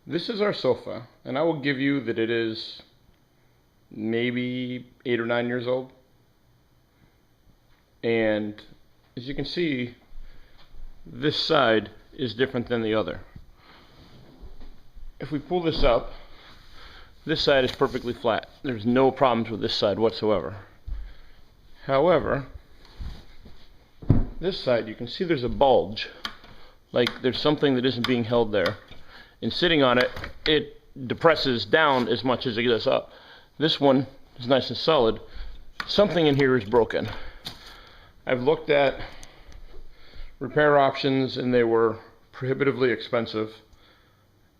This is our sofa, and I will give you that it is maybe 8 or 9 years old. And as you can see, this side is different than the other. If we pull this up, this side is perfectly flat. There's no problems with this side whatsoever. However, this side, you can see there's a bulge, like there's something that isn't being held there. And sitting on it, it depresses down as much as it does up. This one is nice and solid. Something in here is broken. I've looked at repair options and they were prohibitively expensive.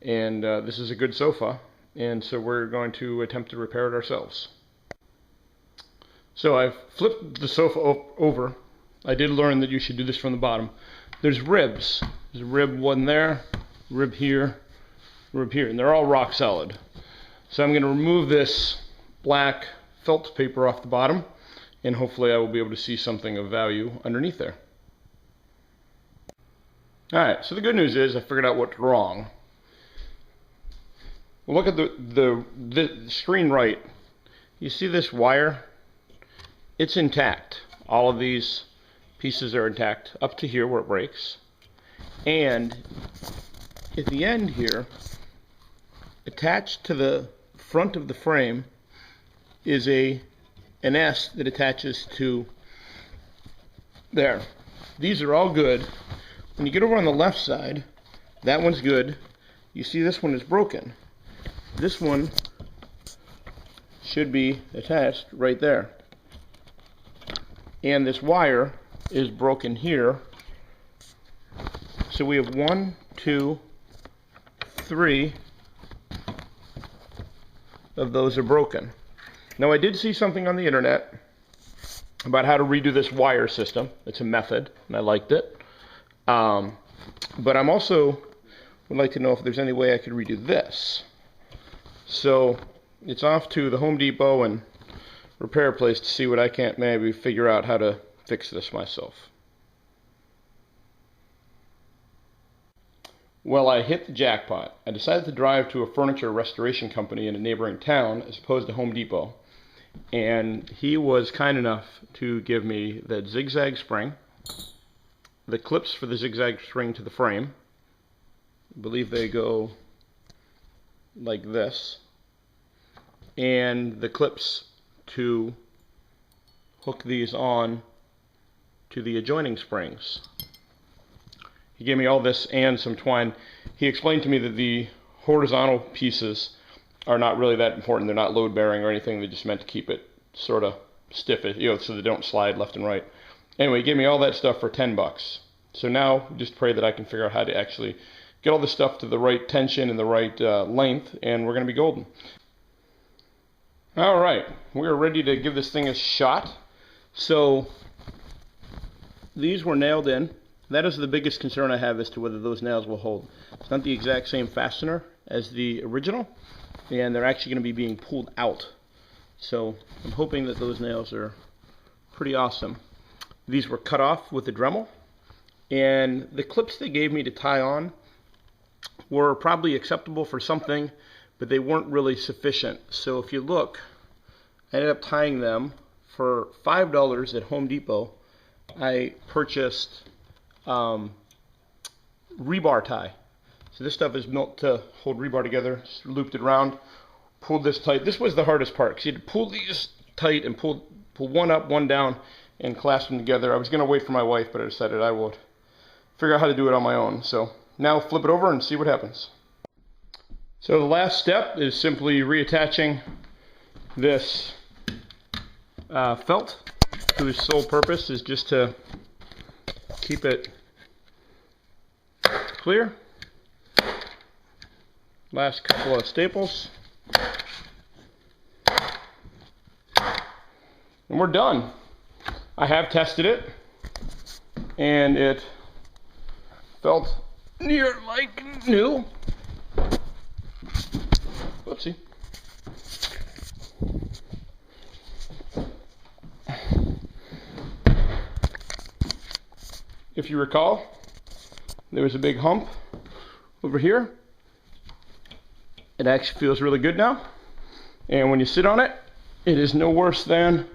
And this is a good sofa, and so we're going to attempt to repair it ourselves. So I've flipped the sofa over. I did learn that you should do this from the bottom. There's ribs. There's a rib one there, rib here, rib here, and they're all rock solid. So I'm going to remove this black felt paper off the bottom, and hopefully I will be able to see something of value underneath there. Alright, so the good news is I figured out what's wrong. Well, look at the screen right. You see this wire? It's intact. All of these pieces are intact up to here where it breaks. And at the end here, attached to the front of the frame is an S that attaches to there. These are all good. When you get over on the left side, that one's good. You see this one is broken. This one should be attached right there. And this wire is broken here. So we have 1, 2, 3 of those are broken. Now I did see something on the internet about how to redo this wire system. It's a method, and I liked it. But I'm also would like to know if there's any way I could redo this. So it's off to the Home Depot and repair place to see what I can't maybe figure out how to fix this myself. Well, I hit the jackpot. I decided to drive to a furniture restoration company in a neighboring town as opposed to Home Depot. And he was kind enough to give me that zigzag spring, the clips for the zigzag spring to the frame. I believe they go like this, and the clips to hook these on to the adjoining springs. He gave me all this and some twine. He explained to me that the horizontal pieces are not really that important. They're not load bearing or anything. They're just meant to keep it sort of stiff, so they don't slide left and right. Anyway, he gave me all that stuff for $10. So now just pray that I can figure out how to actually get all this stuff to the right tension and the right length, and we're going to be golden. Alright, we're ready to give this thing a shot. So these were nailed in. That is the biggest concern I have as to whether those nails will hold. It's not the exact same fastener as the original, and they're actually going to be being pulled out. So I'm hoping that those nails are pretty awesome. These were cut off with a Dremel, and the clips they gave me to tie on were probably acceptable for something, but they weren't really sufficient. So if you look, I ended up tying them for $5 at Home Depot. I purchased rebar tie. So this stuff is built to hold rebar together. Just looped it around, pulled this tight. This was the hardest part, because you had to pull these tight and pull one up, one down, and clasp them together. I was going to wait for my wife, but I decided I would figure out how to do it on my own. So now flip it over and see what happens. So the last step is simply reattaching this felt, whose sole purpose is just to keep it clear. Last couple of staples. And we're done. I have tested it, and it felt near like new. Whoopsie. If you recall, there was a big hump over here, It actually feels really good now. And when you sit on it, it is no worse than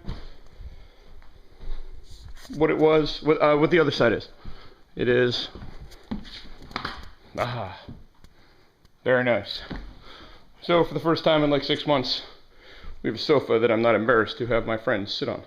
what it was, what the other side is. It is, very nice. So for the first time in like 6 months, we have a sofa that I'm not embarrassed to have my friends sit on.